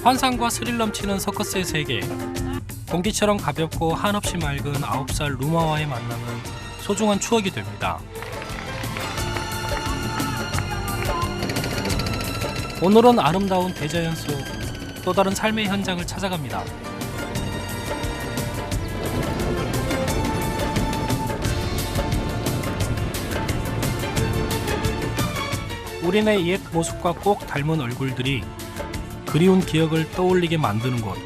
환상과 스릴 넘치는 서커스의 세계. 공기처럼 가볍고 한없이 맑은 9살 루마와의 만남은 소중한 추억이 됩니다. 오늘은 아름다운 대자연 속 또 다른 삶의 현장을 찾아갑니다. 우리네 옛 모습과 꼭 닮은 얼굴들이 그리운 기억을 떠올리게 만드는 곳.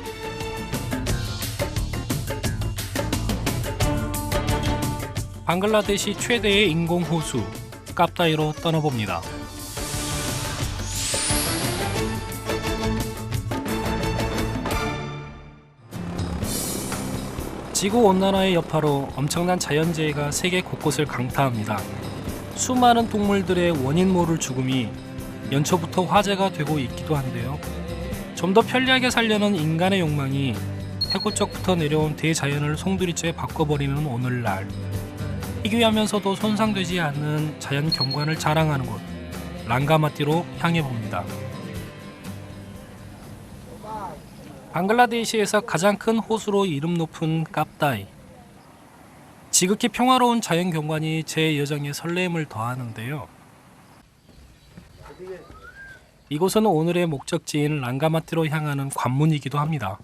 방글라데시 최대의 인공 호수 깝다이로 떠나봅니다. 지구온난화의 여파로 엄청난 자연재해가 세계 곳곳을 강타합니다. 수많은 동물들의 원인 모를 죽음이 연초부터 화제가 되고 있기도 한데요. 좀 더 편리하게 살려는 인간의 욕망이 태고적부터 내려온 대자연을 송두리째 바꿔버리는 오늘날. 희귀하면서도 손상되지 않는 자연 경관을 자랑하는 곳, 랑가마띠로 향해 봅니다. 방글라데시에서 가장 큰 호수로 이름 높은 깝다이. 지극히 평화로운 자연 경관이 제 여정에 설렘을 더하는데요. 이곳은 오늘의 목적지인 랑가마띠로 향하는 관문이기도 합니다.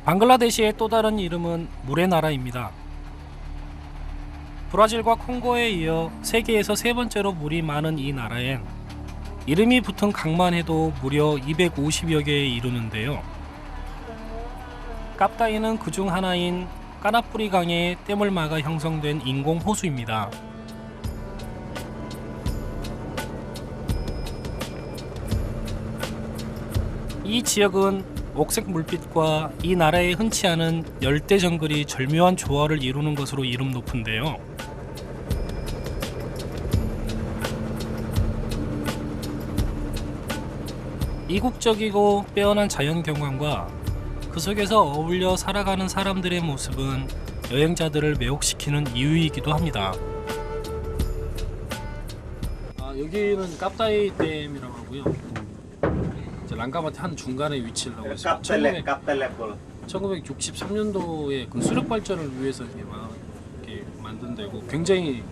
방글라데시의 또 다른 이름은 물의 나라입니다. 브라질과 콩고에 이어 세계에서 세 번째로 물이 많은 이 나라엔 이름이 붙은 강만 해도 무려 250여 개에 이르는데요. 깝다이는 그중 하나인 까나뿌리 강의 댐을 막아 형성된 인공 호수입니다. 이 지역은 옥색 물빛과 이 나라에 흔치 않은 열대 정글이 절묘한 조화를 이루는 것으로 이름 높은데요. 이국적이고 빼어난 자연 경관과 그 속에서 어울려 살아가는 사람들의 모습은 여행자들을 매혹시키는 이유이기도 합니다. 여기는 깝다이 댐이라고 하고요. 랑가마티 한 중간에 위치를 하고 있습니다. 1963년도에 그 수력 발전을 위해서 이렇게 만든 데고 굉장히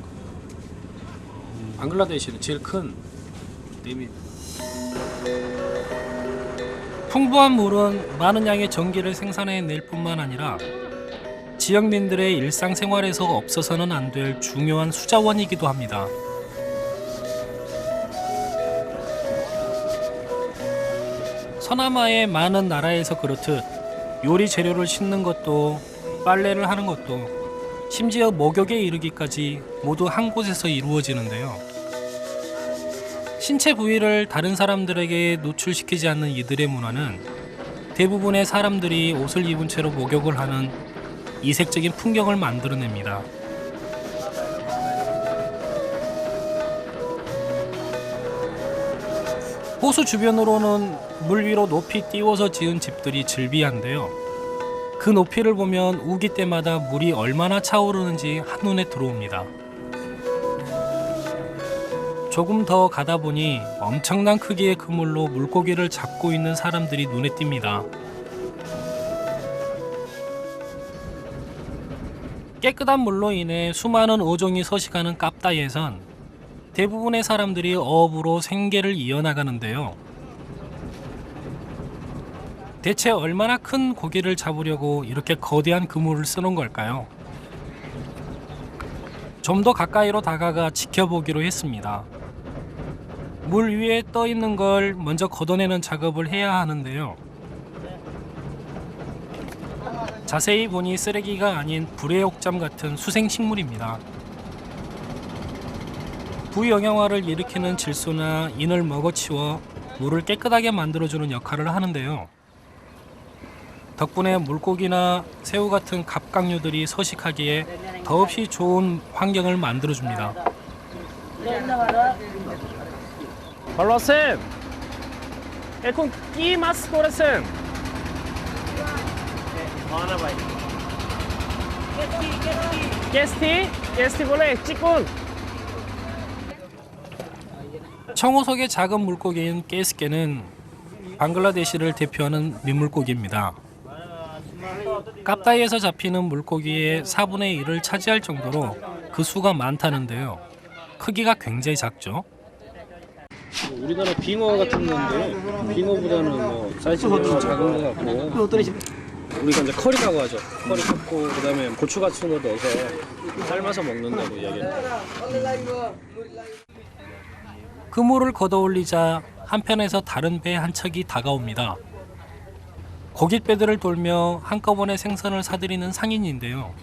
방글라데시는 제일 큰 댐입니다. 풍부한 물은 많은 양의 전기를 생산해낼 뿐만 아니라 지역민들의 일상생활에서 없어서는 안 될 중요한 수자원이기도 합니다. 서남아의 많은 나라에서 그렇듯 요리 재료를 싣는 것도 빨래를 하는 것도 심지어 목욕에 이르기까지 모두 한 곳에서 이루어지는데요. 신체 부위를 다른 사람들에게 노출시키지 않는 이들의 문화는 대부분의 사람들이 옷을 입은 채로 목욕을 하는 이색적인 풍경을 만들어냅니다. 호수 주변으로는 물 위로 높이 띄워서 지은 집들이 즐비한데요. 그 높이를 보면 우기 때마다 물이 얼마나 차오르는지 한눈에 들어옵니다. 조금 더 가다 보니 엄청난 크기의 그물로 물고기를 잡고 있는 사람들이 눈에 띕니다. 깨끗한 물로 인해 수많은 어종이 서식하는 깝다이에선 대부분의 사람들이 어업으로 생계를 이어나가는데요. 대체 얼마나 큰 고기를 잡으려고 이렇게 거대한 그물을 쓰는 걸까요? 좀 더 가까이로 다가가 지켜보기로 했습니다. 물 위에 떠 있는 걸 먼저 걷어내는 작업을 해야 하는데요. 자세히 보니 쓰레기가 아닌 불의 옥잠 같은 수생식물입니다. 부영양화를 일으키는 질소나 인을 먹어치워 물을 깨끗하게 만들어주는 역할을 하는데요. 덕분에 물고기나 새우 같은 갑각류들이 서식하기에 더없이 좋은 환경을 만들어줍니다. Ballosen, é com que mais coração? Kesti boleh, cikun. 청호 속의 작은 물고기인 깨스케는 방글라데시를 대표하는 민물고기입니다. 깝다이에서 잡히는 물고기의 4분의 1을 차지할 정도로 그 수가 많다는데요. 크기가 굉장히 작죠. 우리나라 빙어 같은 건데 빙어보다는 뭐 사이즈가 좀 작은 것 같고 우리가 이제 커리라고 하죠. 커리 섞고 그다음에 고추 같은 거 넣어서 삶아서 먹는다고 이야기합니다. 그물을 걷어올리자 한편에서 다른 배 한 척이 다가옵니다. 고깃배들을 돌며 한꺼번에 생선을 사들이는 상인인데요.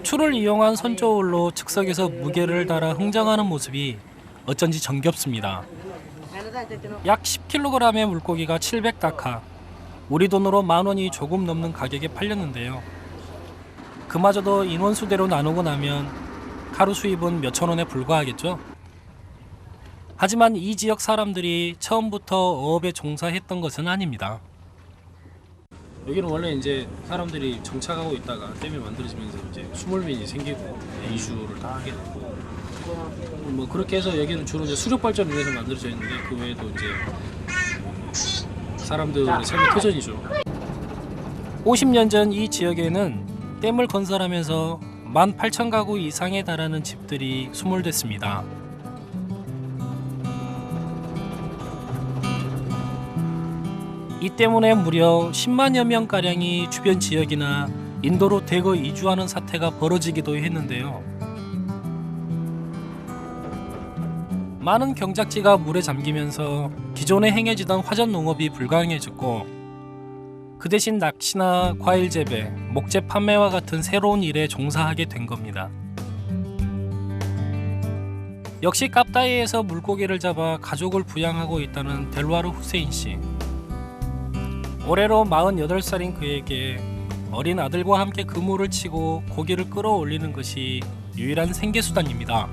추를 이용한 선조울로 즉석에서 무게를 달아 흥정하는 모습이 어쩐지 정겹습니다. 약 10kg의 물고기가 700다카, 우리 돈으로 10,000원이 조금 넘는 가격에 팔렸는데요. 그마저도 인원수대로 나누고 나면 하루 수입은 몇천 원에 불과하겠죠. 하지만 이 지역 사람들이 처음부터 어업에 종사했던 것은 아닙니다. 여기는 원래 이제 사람들이 정착하고 있다가 댐이 만들어지면서 이제 수몰민이 생기고 이주를 다 하게 됐고 뭐 그렇게 해서 여기는 주로 이제 수력 발전을 위해서 만들어져 있는데 그 외에도 이제 사람들의 삶의 터전이죠. 50년 전 이 지역에는 댐을 건설하면서 18,000가구 이상에 달하는 집들이 수몰됐습니다. 이 때문에 무려 10만여 명가량이 주변 지역이나 인도로 대거 이주하는 사태가 벌어지기도 했는데요. 많은 경작지가 물에 잠기면서 기존에 행해지던 화전 농업이 불가능해졌고 그 대신 낚시나 과일 재배, 목재 판매와 같은 새로운 일에 종사하게 된 겁니다. 역시 깝다이에서 물고기를 잡아 가족을 부양하고 있다는 델와르 후세인 씨. 올해로 48살인 그에게 어린 아들과 함께 그물을 치고 고기를 끌어올리는 것이 유일한 생계수단입니다.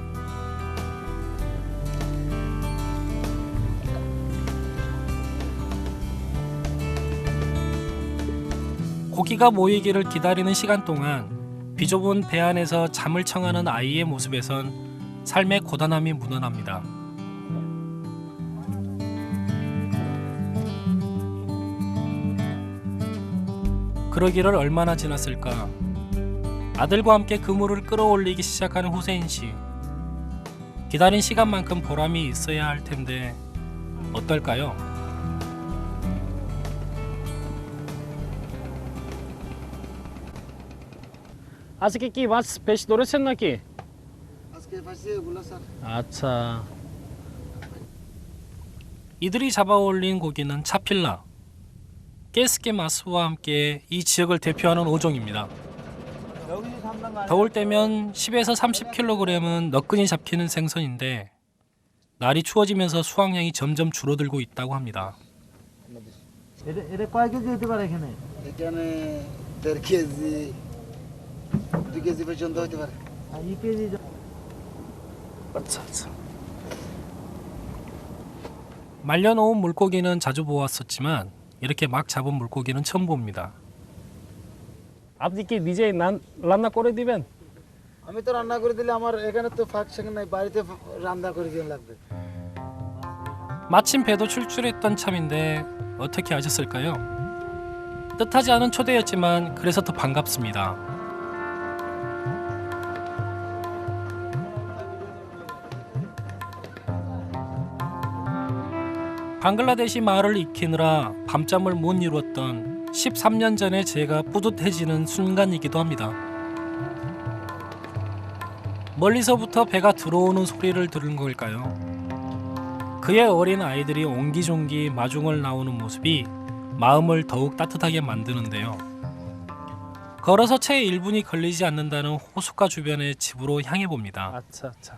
고기가 모이기를 기다리는 시간 동안 비좁은 배 안에서 잠을 청하는 아이의 모습에선 삶의 고단함이 묻어납니다. 그러기를 얼마나 지났을까. 아들과 함께 그물을 끌어올리기 시작하는 후세인 씨. 기다린 시간만큼 보람이 있어야 할 텐데 어떨까요? আজকে কি মাছ বেশ ধরেছেন নাকি? আজকে পাইছি এগুলো স্যার। আচ্ছা. 이들이 잡아올린 고기는 차필라. 깨스케 마스와 함께 이 지역을 대표하는 어종입니다. 여기 삼는 거 더울 때면 10에서 30kg은 너끈히 잡히는 생선인데 날이 추워지면서 수확량이 점점 줄어들고 있다고 합니다. এটা কয় কেজি হতে পারে এখানে? এখানে 1.5 কেজি 2 কেজি পর্যন্ত হতে পারে। 2 কেজি 말려놓은 물고기는 자주 보았었지만 이렇게 막 잡은 물고기는 처음 봅니다. আপনি কি নিজেই রান্না করে দিবেন? আমি তো রান্না করে দিলে আমার এখানে তো ফাংশন নাই, বাড়িতে রান্না করে দিন লাগবে। 마침 배도 출출했던 참인데 어떻게 아셨을까요? 뜻하지 않은 초대였지만 그래서 더 반갑습니다. 방글라데시 마을을 익히느라 밤잠을 못 이루었던 13년 전에 제가 뿌듯해지는 순간이기도 합니다. 멀리서부터 배가 들어오는 소리를 들은 걸까요? 그의 어린 아이들이 옹기종기 마중을 나오는 모습이 마음을 더욱 따뜻하게 만드는데요. 걸어서 채 1분이 걸리지 않는다는 호숫가 주변의 집으로 향해 봅니다. আচ্ছা আচ্ছা.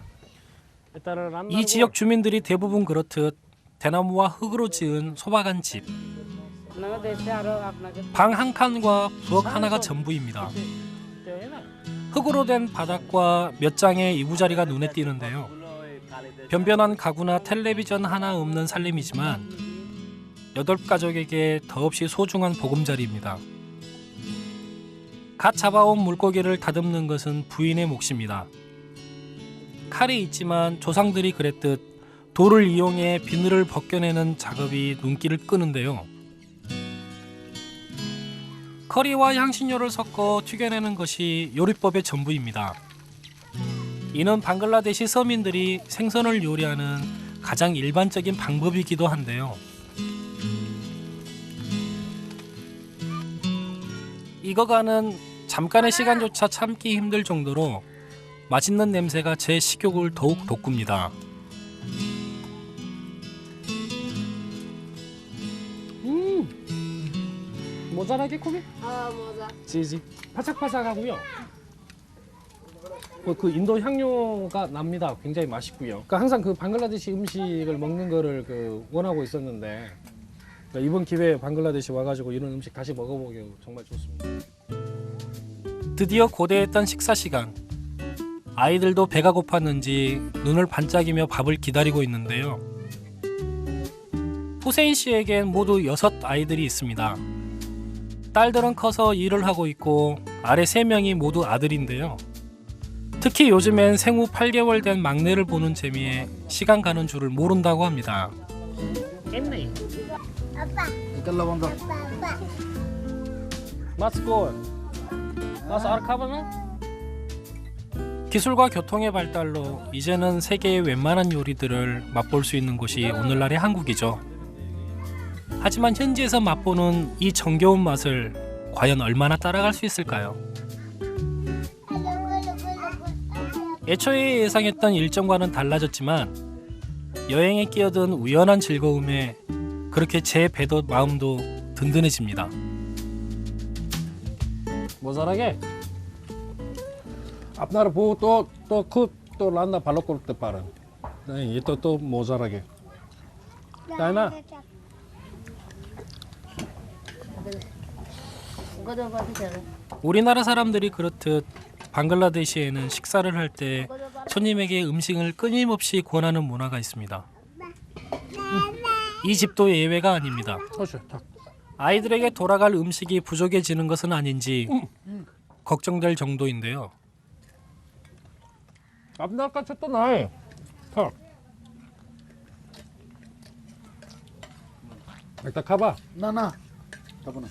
일단은 রান্না 이 지역 주민들이 대부분 그렇듯 대나무와 흙으로 지은 소박한 집. 방 한 칸과 부엌 하나가 전부입니다. 흙으로 된 바닥과 몇 장의 이부자리가 눈에 띄는데요. 변변한 가구나 텔레비전 하나 없는 살림이지만 8가족에게 더없이 소중한 보금자리입니다. 갓 잡아온 물고기를 다듬는 것은 부인의 몫입니다. 칼이 있지만 조상들이 그랬듯 돌을 이용해 비늘을 벗겨내는 작업이 눈길을 끄는데요. 커리와 향신료를 섞어 튀겨내는 것이 요리법의 전부입니다. 이는 방글라데시 서민들이 생선을 요리하는 가장 일반적인 방법이기도 한데요. 익어가는 잠깐의 시간조차 참기 힘들 정도로 맛있는 냄새가 제 식욕을 더욱 돋굽니다. 모자라게 코비? 모자. 지지 바삭바삭하고요. 그 인도 향료가 납니다. 굉장히 맛있고요. 그러니까 항상 그 방글라데시 음식을 먹는 거를 원하고 있었는데 그러니까 이번 기회에 방글라데시 와가지고 이런 음식 다시 먹어보기 정말 좋습니다. 드디어 고대했던 식사 시간. 아이들도 배가 고팠는지 눈을 반짝이며 밥을 기다리고 있는데요. 후세인 씨에겐 모두 6 아이들이 있습니다. 딸들은 커서 일을 하고 있고 아래 3명이 모두 아들인데요. 특히 요즘엔 생후 8개월 된 막내를 보는 재미에 시간 가는 줄을 모른다고 합니다. 깼네. Ikan labang dah. 마스콜. 마스 아르카바나? 기술과 교통의 발달로 이제는 세계의 웬만한 요리들을 맛볼 수 있는 곳이 오늘날의 한국이죠. 하지만 현지에서 맛보는 이 정겨운 맛을 과연 얼마나 따라갈 수 있을까요? 애초에 예상했던 일정과는 달라졌지만 여행에 끼어든 우연한 즐거움에 그렇게 제 배도 마음도 든든해집니다. 모자라게. 앞나라 보고 또 란다 발로 꼴때 빠른. 네, 또 모자라게. 다이나. 우리나라 사람들이 그렇듯 방글라데시에는 식사를 할 때 손님에게 음식을 끊임없이 권하는 문화가 있습니다. 이 집도 예외가 아닙니다. 아이들에게 돌아갈 음식이 부족해지는 것은 아닌지 걱정될 정도인데요. 앞나라 또 나이. 일단 가봐. Na na. Tapo na.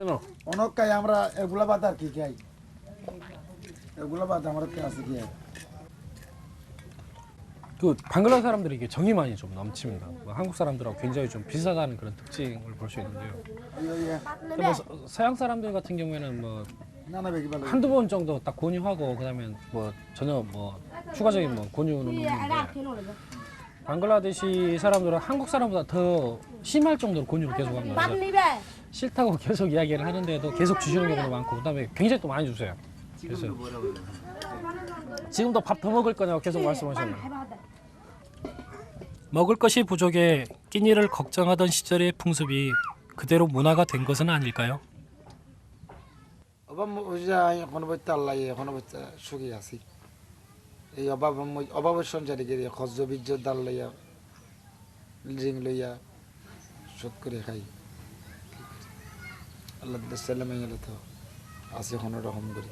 No. Ono kay amra egula batar ki kay. Egula bat amra kay ase ki. 그 방글라 사람들이 이게 정이 많이 좀 넘칩니다. 한국 사람들하고 굉장히 좀 비슷하다는 그런 특징을 볼 수 있는데요. Ayo ye. 근데 뭐 서양 사람들 같은 경우에는 뭐 Na na begi balo. 한두 번 정도 딱 권유하고 그다음에 뭐 전혀 뭐 추가적인 뭐 권유는 없는데 방글라데시 사람들은 한국 사람보다 더 심할 정도로 권유를 계속 합니다. 그래서 싫다고 계속 이야기를 하는데도 계속 주시는 경우도 많고 그다음에 굉장히 또 많이 주세요. 그래서 지금도 밥 더 먹을 거냐고 계속 말씀하셨나요? 먹을 것이 부족해 끼니를 걱정하던 시절의 풍습이 그대로 문화가 된 것은 아닐까요? Oba mo ja kono botta Allah ye kono botta sugi asi. E oba sonjari gere khozzo bijjo dal ya. Ling loya shukri khai. Allah da salama yala to. Asi kono rahom gori.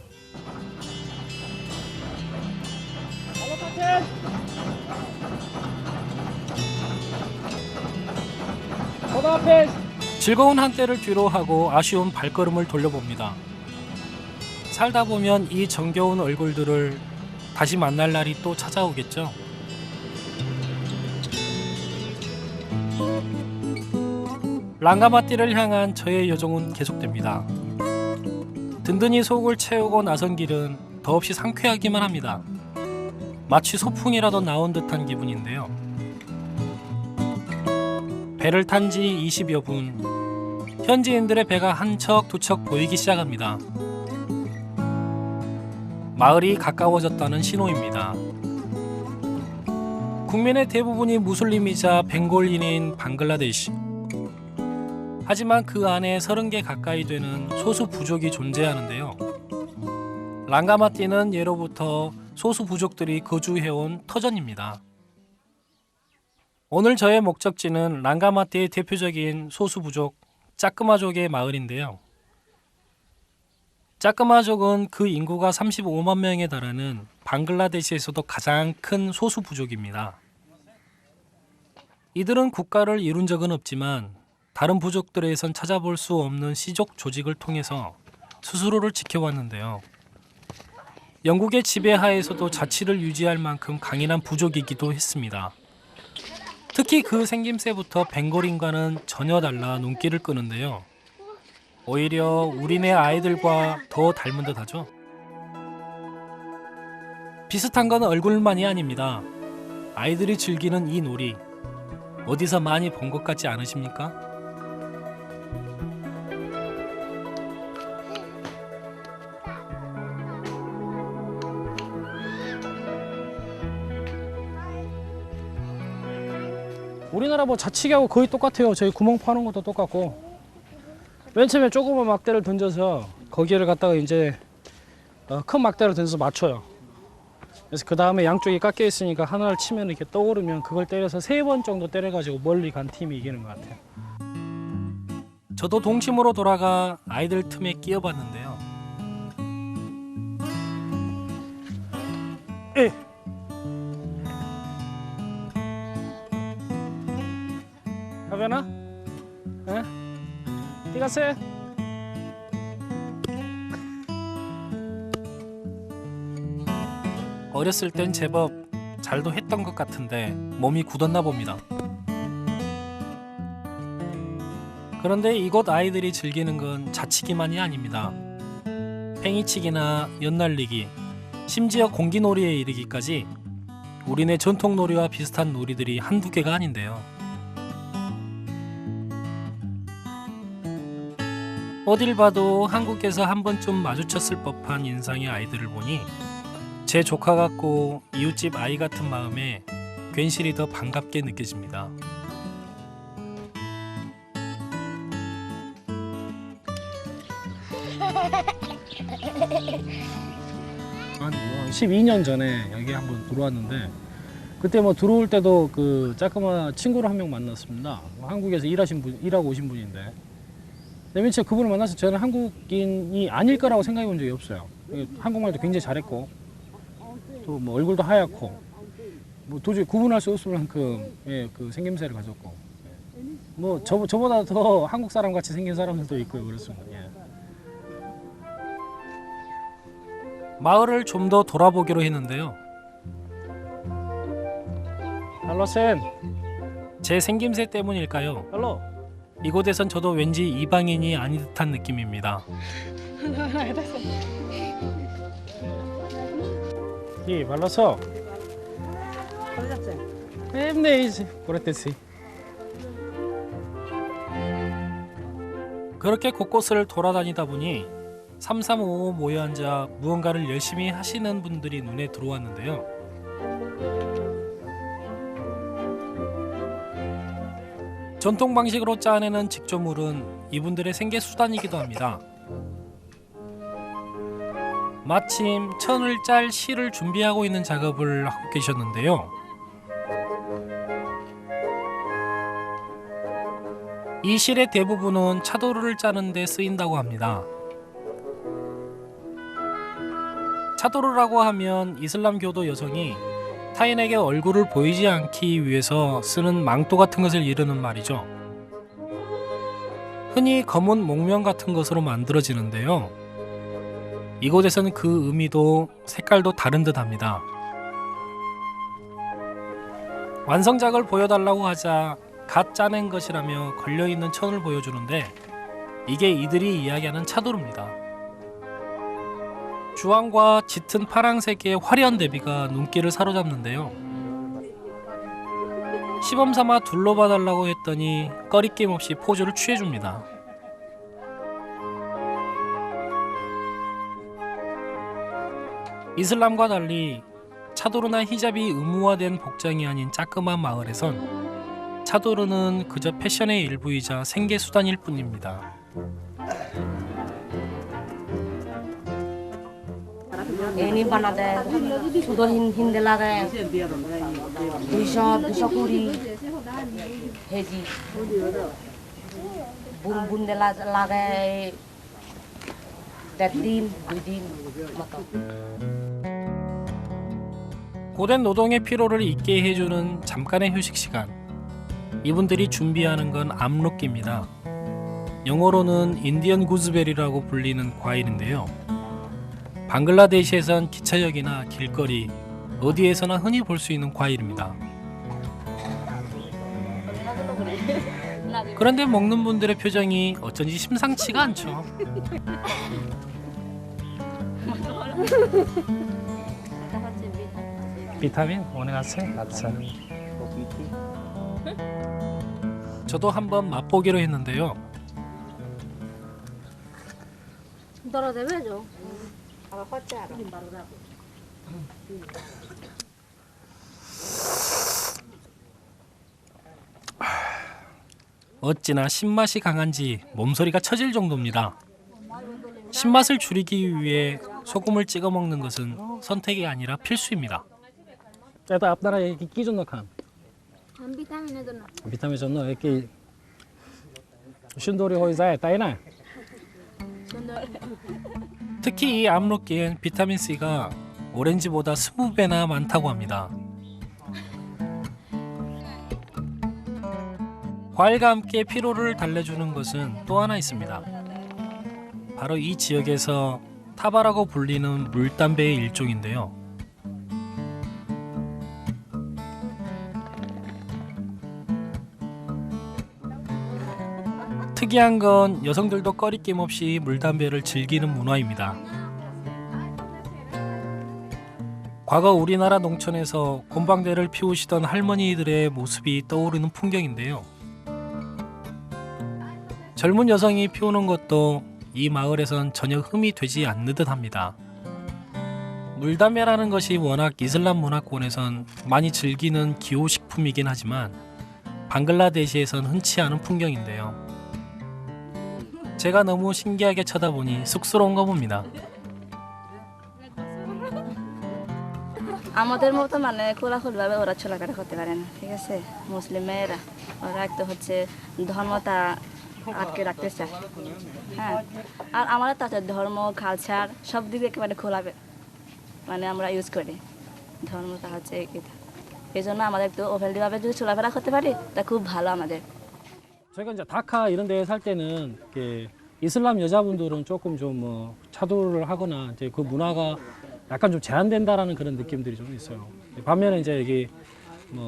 즐거운 한때를 뒤로 하고 아쉬운 발걸음을 돌려봅니다. 살다 보면 이 정겨운 얼굴들을 다시 만날 날이 또 찾아오겠죠. 랑가마띠를 향한 저의 여정은 계속됩니다. 든든히 속을 채우고 나선 길은 더없이 상쾌하기만 합니다. 마치 소풍이라도 나온 듯한 기분인데요. 배를 탄 지 20여 분, 현지인들의 배가 한 척 두 척 보이기 시작합니다. 마을이 가까워졌다는 신호입니다. 국민의 대부분이 무슬림이자 벵골인인 방글라데시. 하지만 그 안에 30개 가까이 되는 소수 부족이 존재하는데요. 랑가마띠는 예로부터 소수 부족들이 거주해온 터전입니다. 오늘 저의 목적지는 랑가마띠의 대표적인 소수 부족 짜끄마족의 마을인데요. 짜끄마족은 그 인구가 35만 명에 달하는 방글라데시에서도 가장 큰 소수 부족입니다. 이들은 국가를 이룬 적은 없지만 다른 부족들에선 찾아볼 수 없는 씨족 조직을 통해서 스스로를 지켜왔는데요. 영국의 지배하에서도 자치를 유지할 만큼 강인한 부족이기도 했습니다. 특히 그 생김새부터 벵골인과는 전혀 달라 눈길을 끄는데요. 오히려 우리네 아이들과 더 닮은 듯하죠. 비슷한 건 얼굴만이 아닙니다. 아이들이 즐기는 이 놀이 어디서 많이 본 것 같지 않으십니까? 우리나라 뭐 자치기하고 거의 똑같아요. 저희 구멍 파는 것도 똑같고, 맨 처음에 조그만 막대를 던져서 거기를 갖다가 이제 큰 막대를 던져서 맞춰요. 그래서 그 다음에 양쪽이 깎여 있으니까 하나를 치면 이렇게 떠오르면 그걸 때려서 3번 정도 때려가지고 멀리 간 팀이 이기는 것 같아요. 저도 동심으로 돌아가 아이들 틈에 끼어봤는데요. 에. 가면아? 에? 띠가세? 어렸을 땐 제법 잘도 했던 것 같은데 몸이 굳었나 봅니다. 그런데 이곳 아이들이 즐기는 건 자치기만이 아닙니다. 팽이치기나 연날리기, 심지어 공기놀이에 이르기까지 우리네 전통놀이와 비슷한 놀이들이 한두 개가 아닌데요. 어딜 봐도 한국에서 한 번쯤 마주쳤을 법한 인상의 아이들을 보니 제 조카 같고 이웃집 아이 같은 마음에 괜시리 더 반갑게 느껴집니다. 한 12년 전에 여기 한번 들어왔는데, 그때 뭐 들어올 때도 그 짜끄마 친구를 한 명 만났습니다. 한국에서 일하고 오신 분인데, 맨 처음 그분을 만나서 저는 한국인이 아닐 거라고 생각해 본 적이 없어요. 한국말도 굉장히 잘했고, 또 뭐 얼굴도 하얗고, 뭐 도저히 구분할 수 없을 만큼 그 생김새를 가졌고, 뭐 저보다 더 한국 사람 같이 생긴 사람들도 있고요. 그렇습니다. 예. 마을을 좀 더 돌아보기로 했는데요. 할로 쌤. 제 생김새 때문일까요? 할로. 이곳에선 저도 왠지 이방인이 아닌 듯한 느낌입니다. 이 발라서. 엠네이지 그랬댔지. 그렇게 곳곳을 돌아다니다 보니 3355 모여 앉아 무언가를 열심히 하시는 분들이 눈에 들어왔는데요. 전통 방식으로 짜내는 직조물은 이분들의 생계 수단이기도 합니다. 마침 천을 짤 실을 준비하고 있는 작업을 하고 계셨는데요. 이 실의 대부분은 차도를 짜는 데 쓰인다고 합니다. 차도르라고 하면 이슬람교도 여성이 타인에게 얼굴을 보이지 않기 위해서 쓰는 망토 같은 것을 이르는 말이죠. 흔히 검은 목명 같은 것으로 만들어지는데요. 이곳에서는 그 의미도 색깔도 다른 듯 합니다. 완성작을 보여달라고 하자 갓 짜낸 것이라며 걸려있는 천을 보여주는데 이게 이들이 이야기하는 차도르입니다. 주황과 짙은 파랑색의 화려한 대비가 눈길을 사로잡는데요. 시범삼아 둘러봐달라고 했더니 꺼리낌 없이 포즈를 취해줍니다. 이슬람과 달리 차도르나 히잡이 의무화된 복장이 아닌 짜끄마 마을에선 차도르는 그저 패션의 일부이자 생계 수단일 뿐입니다. ini banade sudah hindi lage 220 heji bun de lage 1 din mata. 고된 노동의 피로를 잊게 해주는 잠깐의 휴식 시간. 이분들이 준비하는 건 암로끼입니다. 영어로는 인디언 구즈베리라고 불리는 과일인데요. 방글라데시에선 기차역이나 길거리 어디에서나 흔히 볼 수 있는 과일입니다. 그런데 먹는 분들의 표정이 어쩐지 심상치가 않죠. 비타민 오네가세 아차. 저도 한번 맛보기로 했는데요. 어찌나 신맛이 강한지 몸소리가 처질 정도입니다. 신맛을 줄이기 위해 소금을 찍어 먹는 것은 선택이 아니라 필수입니다. এটা আপনারা কি জন্য খান? ভিটামিনের জন্য। ভিটামিনের জন্য কি সুন্দরী হয়ে যায় তাই না? 특히 이 암로끼엔 비타민 C가 오렌지보다 20배나 많다고 합니다. 과일과 함께 피로를 달래주는 것은 또 하나 있습니다. 바로 이 지역에서 타바라고 불리는 물담배의 일종인데요. 특이한 건 여성들도 꺼리낌 없이 물담배를 즐기는 문화입니다. 과거 우리나라 농촌에서 곰방대를 피우시던 할머니들의 모습이 떠오르는 풍경인데요. 젊은 여성이 피우는 것도 이 마을에선 전혀 흠이 되지 않는 듯합니다. 물담배라는 것이 워낙 이슬람 문화권에선 많이 즐기는 기호식품이긴 하지만 방글라데시에선 흔치 않은 풍경인데요. 제가 너무 신기하게 쳐다보니 쑥스러운가 봅니다. আমাদের মতো মানে খোলাখুলিভাবে ওরা চলাফেরা করতে পারে না, ঠিক আছে? মুসলিম মেয়েরা ওরা একটু হচ্ছে ধর্মটা আটকে রাখতে চায়, হ্যাঁ। আর আমরা তাদের ধর্ম কালচার সব দিকে একেবারে খোলাবে মানে আমরা ইউজ করি ধর্মটা হচ্ছে এই জন্য আমাদের একটু ওপেনলিভাবে যদি চলাফেরা করতে পারি তা খুব ভালো আমাদের। 제가 이제 다카 이런 데 살 때는 이렇게 이슬람 여자분들은 조금 좀 뭐 차도를 하거나 이제 그 문화가 약간 좀 제한된다라는 그런 느낌들이 좀 있어요. 반면에 이제 여기 뭐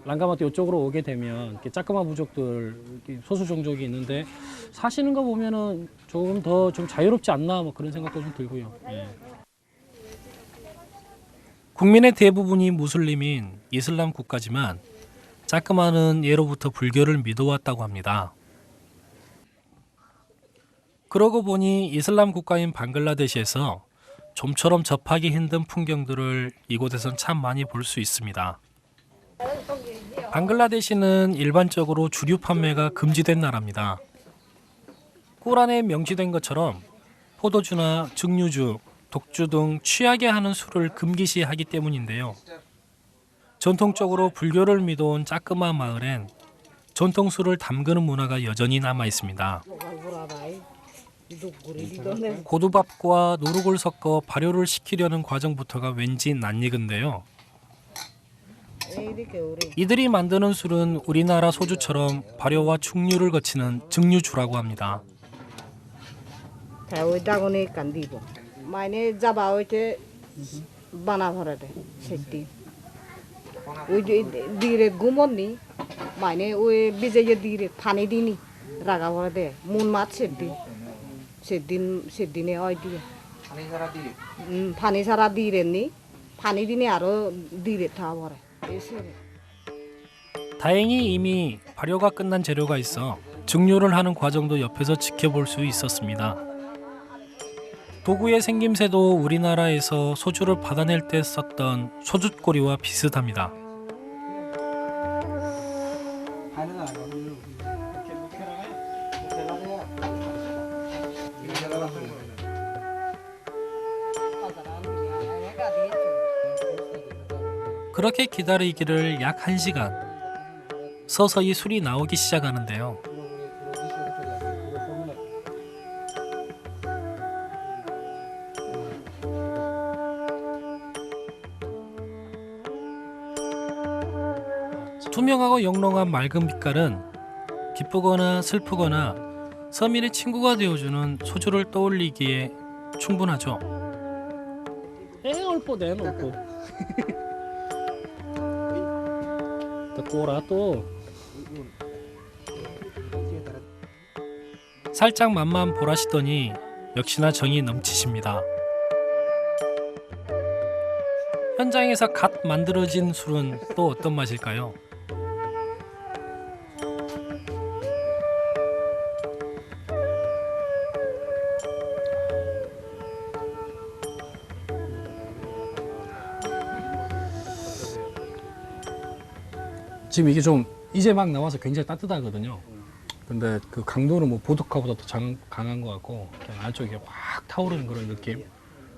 랑가마트 이쪽으로 오게 되면 이렇게 짜끄마 부족들 소수 종족이 있는데 사시는 거 보면은 조금 더 좀 자유롭지 않나 뭐 그런 생각도 좀 들고요. 예. 국민의 대부분이 무슬림인 이슬람 국가지만 짜끄마는 예로부터 불교를 믿어왔다고 합니다. 그러고 보니 이슬람 국가인 방글라데시에서 좀처럼 접하기 힘든 풍경들을 이곳에선 참 많이 볼 수 있습니다. 방글라데시는 일반적으로 주류 판매가 금지된 나라입니다. 꾸란에 명시된 것처럼 포도주나 증류주, 독주 등 취하게 하는 술을 금기시하기 때문인데요. 전통적으로 불교를 믿어온 짜끄마 마을엔 전통술을 담그는 문화가 여전히 남아 있습니다. 고두밥과 누룩을 섞어 발효를 시키려는 과정부터가 왠지 낯익은데요. 이들이 만드는 술은 우리나라 소주처럼 발효와 충류를 거치는 증류주라고 합니다. ওই যে দিরে গুমনি মানে ওই বিজে দিরে পানি দিনি রাগা ভরে দে মুন মাছ সেদিনে ওই দিয়ে পানি সারা দিরে নি পানি দিনে আরো দিরে 타 ভরে 다행히 이미 발효가 끝난 재료가 있어 증류를 하는 과정도 옆에서 지켜볼 수 있었습니다. 도구의 생김새도 우리나라에서 소주를 받아낼 때 썼던 소주꼬리와 비슷합니다. 그렇게 기다리기를 약 1시간. 서서히 술이 나오기 시작하는데요. 투명하고 영롱한 맑은 빛깔은 기쁘거나 슬프거나 서민의 친구가 되어주는 소주를 떠올리기에 충분하죠. 올뽀 내 올뽀. 꼬라 또. 살짝 맛만 보라시더니 역시나 정이 넘치십니다. 현장에서 갓 만들어진 술은 또 어떤 맛일까요? 지금 이게 좀 이제 막 나와서 굉장히 따뜻하거든요. 근데 그 강도는 뭐 보드카보다 더 강한 것 같고 그냥 안쪽에 확 타오르는 그런 느낌.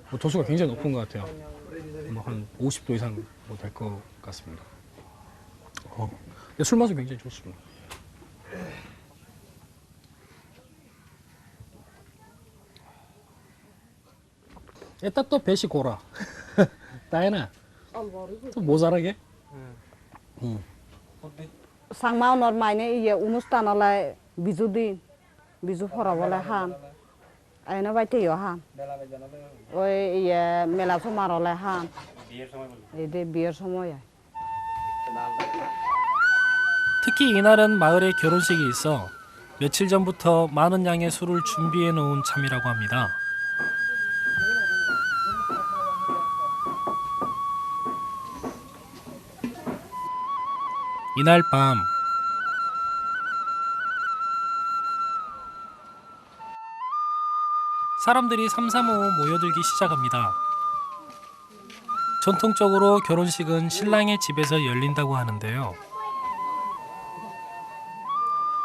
뭐 도수가 굉장히 높은 것 같아요. 뭐 한 50도 이상 뭐 될 것 같습니다. 근데 술 맛은 굉장히 좋습니다. 에따 또 배시 고라. 따이나 또 모자라게? Sangmau normalnya iya umustan oleh bizu fora oleh ham. Aina baite yo ham. Oi iya melasomar oleh ham. Ide bier somo야. 특히 이날은 마을에 결혼식이 있어 며칠 전부터 많은 양의 술을 준비해 놓은 참이라고 합니다. 이날 밤 사람들이 삼삼오오 모여들기 시작합니다. 전통적으로 결혼식은 신랑의 집에서 열린다고 하는데요.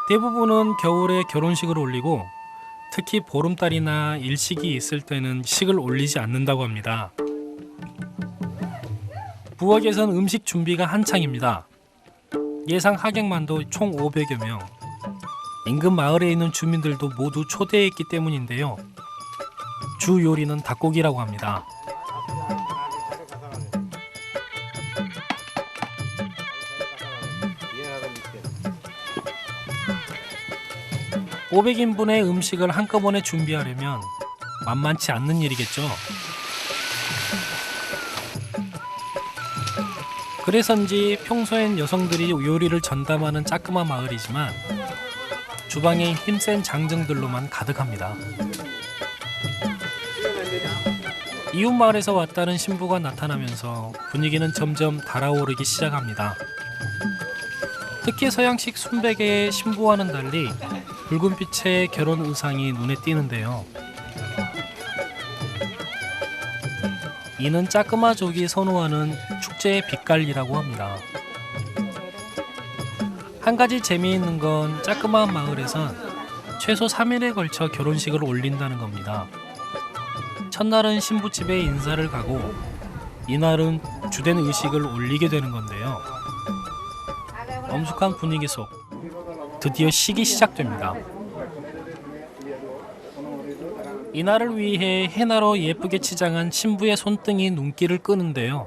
대부분은 겨울에 결혼식을 올리고 특히 보름달이나 일식이 있을 때는 식을 올리지 않는다고 합니다. 부엌에선 음식 준비가 한창입니다. 예상 하객만도 총 500여 명. 인근 마을에 있는 주민들도 모두 초대했기 때문인데요. 주 요리는 닭고기라고 합니다. (500인분의) 음식을 한꺼번에 준비하려면 만만치 않는 일이겠죠. 그래서인지 평소엔 여성들이 요리를 전담하는 짜끄만 마을이지만 주방에 힘센 장정들로만 가득합니다. 이웃 마을에서 왔다는 신부가 나타나면서 분위기는 점점 달아오르기 시작합니다. 특히 서양식 순백의 신부와는 달리 붉은 빛의 결혼 의상이 눈에 띄는데요. 이는 짜끄마족이 선호하는 축제의 빛깔이라고 합니다. 한 가지 재미있는 건 짜끄마 마을에선 최소 3일에 걸쳐 결혼식을 올린다는 겁니다. 첫날은 신부집에 인사를 가고 이날은 주된 의식을 올리게 되는 건데요. 엄숙한 분위기 속 드디어 식이 시작됩니다. 이날을 위해 해나로 예쁘게 치장한 신부의 손등이 눈길을 끄는데요.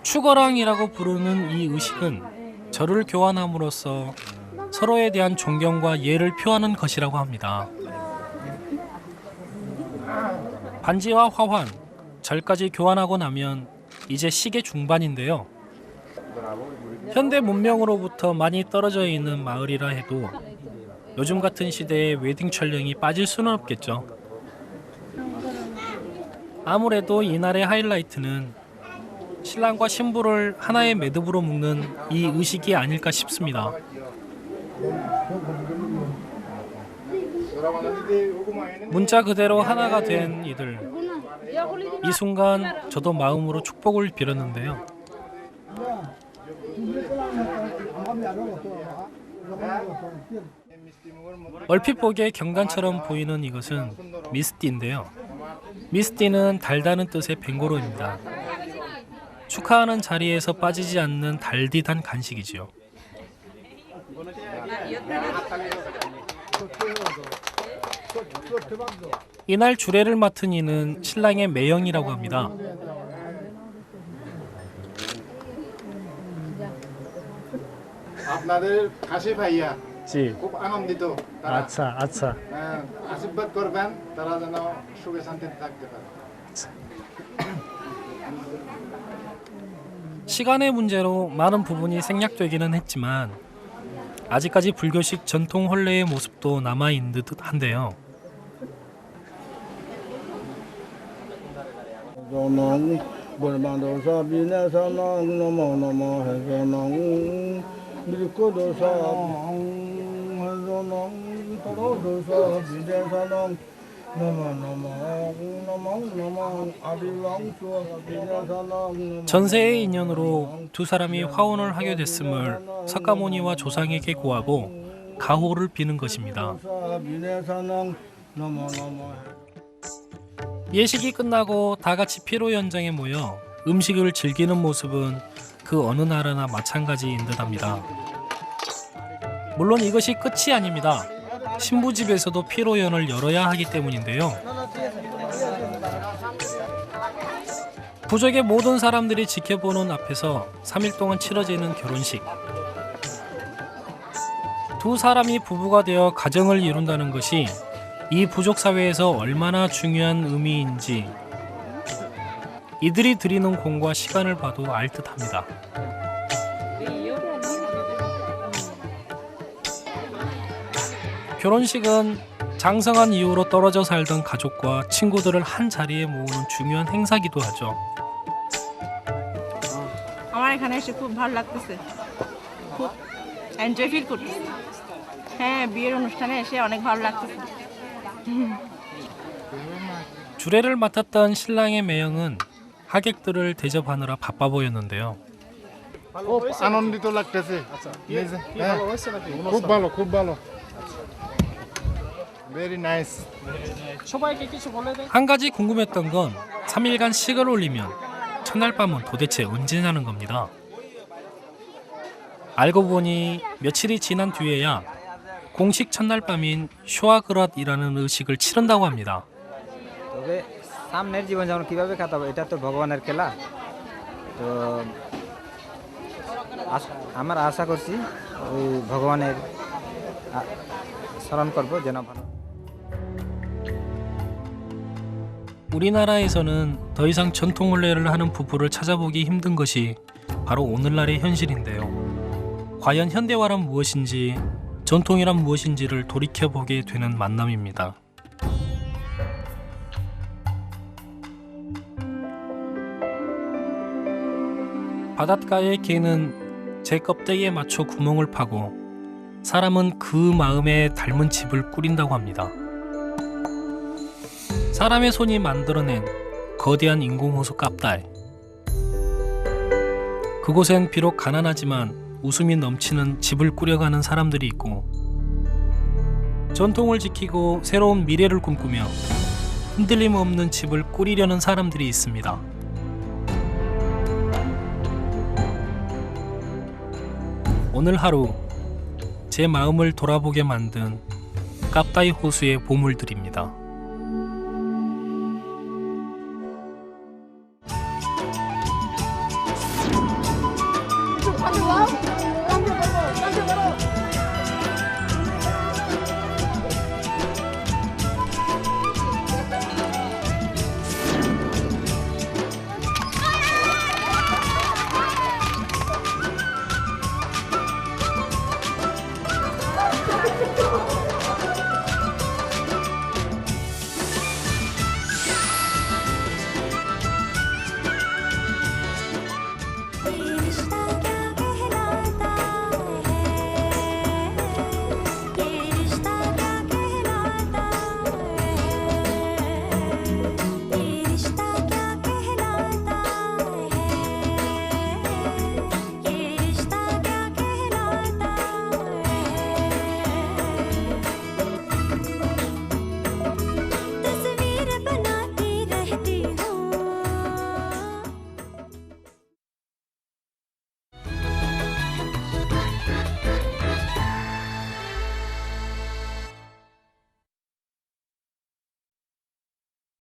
추거랑이라고 부르는 이 의식은 절을 교환함으로써 서로에 대한 존경과 예를 표하는 것이라고 합니다. 반지와 화환, 절까지 교환하고 나면 이제 식의 중반인데요. 현대 문명으로부터 많이 떨어져 있는 마을이라 해도 요즘 같은 시대에 웨딩 촬영이 빠질 수는 없겠죠. 아무래도 이날의 하이라이트는 신랑과 신부를 하나의 매듭으로 묶는 이 의식이 아닐까 싶습니다. 문자 그대로 하나가 된 이들. 이 순간 저도 마음으로 축복을 빌었는데요. 얼핏 보기에 경관처럼 보이는 이것은 미스티인데요. 미스티는 달다는 뜻의 벵고로입니다. 축하하는 자리에서 빠지지 않는 달디단 간식이지요. 이날 주례를 맡은 이는 신랑의 매형이라고 합니다. আপনাদের খাসি ভাইয়া জি খুব আনন্দিত তারা আচ্ছা আচ্ছা আশীর্বাদ করবেন তারা যেন সুখে শান্তিতে থাকতে পারে 시간의 문제로 많은 부분이 생략되기는 했지만 아직까지 불교식 전통 혼례의 모습도 남아있는 듯 한데요. 전세의 인연으로 두 사람이 화혼을 하게 됐음을 석가모니와 조상에게 구하고 가호를 비는 것입니다. 예식이 끝나고 다 같이 피로 연장에 모여 음식을 즐기는 모습은 그 어느 나라나 마찬가지인 듯합니다. 물론 이것이 끝이 아닙니다. 신부 집에서도 피로연을 열어야 하기 때문인데요. 부족의 모든 사람들이 지켜보는 앞에서 3일 동안 치러지는 결혼식. 두 사람이 부부가 되어 가정을 이룬다는 것이 이 부족 사회에서 얼마나 중요한 의미인지 이들이 들이는 공과 시간을 봐도 알 듯합니다. 결혼식은 장성한 이유로 떨어져 살던 가족과 친구들을 한 자리에 모으는 중요한 행사기도 하죠. আমার এখানে এসে খুব ভালো লাগতেছে, খুব এনজয় ফিল করতেছি। হ্যাঁ, বিয়ের অনুষ্ঠানে এসে অনেক ভালো লাগতেছে। 주례를 맡았던 신랑의 매형은 하객들을 대접하느라 바빠 보였는데요. খুব আনন্দিত লাগতেছে হ্যাঁ, খুব ভালো খুব ভালো ভেরি নাইস 한 가지 궁금했던 건 3일간 식을 올리면 첫날 밤은 도대체 언제냐는 겁니다. 알고 보니 며칠이 지난 뒤에야 공식 첫날 밤인 쇼아그랏이라는 의식을 치른다고 합니다. তবে সামনের জীবন যেমন কিভাবে কাটাবো এটা তো ভগবানের খেলা। তো আমার আশা করছি ওই ভগবানের স্মরণ করব যেন ভালো। 우리나라에서는 더 이상 전통 혼례를 하는 부부를 찾아보기 힘든 것이 바로 오늘날의 현실인데요. 과연 현대화란 무엇인지 전통이란 무엇인지를 돌이켜보게 되는 만남입니다. 바닷가의 개는 제 껍데기에 맞춰 구멍을 파고 사람은 그 마음에 닮은 집을 꾸린다고 합니다. 사람의 손이 만들어낸 거대한 인공호수 깝다이. 그곳엔 비록 가난하지만 웃음이 넘치는 집을 꾸려가는 사람들이 있고 전통을 지키고 새로운 미래를 꿈꾸며 흔들림 없는 집을 꾸리려는 사람들이 있습니다. 오늘 하루 제 마음을 돌아보게 만든 깝다이 호수의 보물들입니다.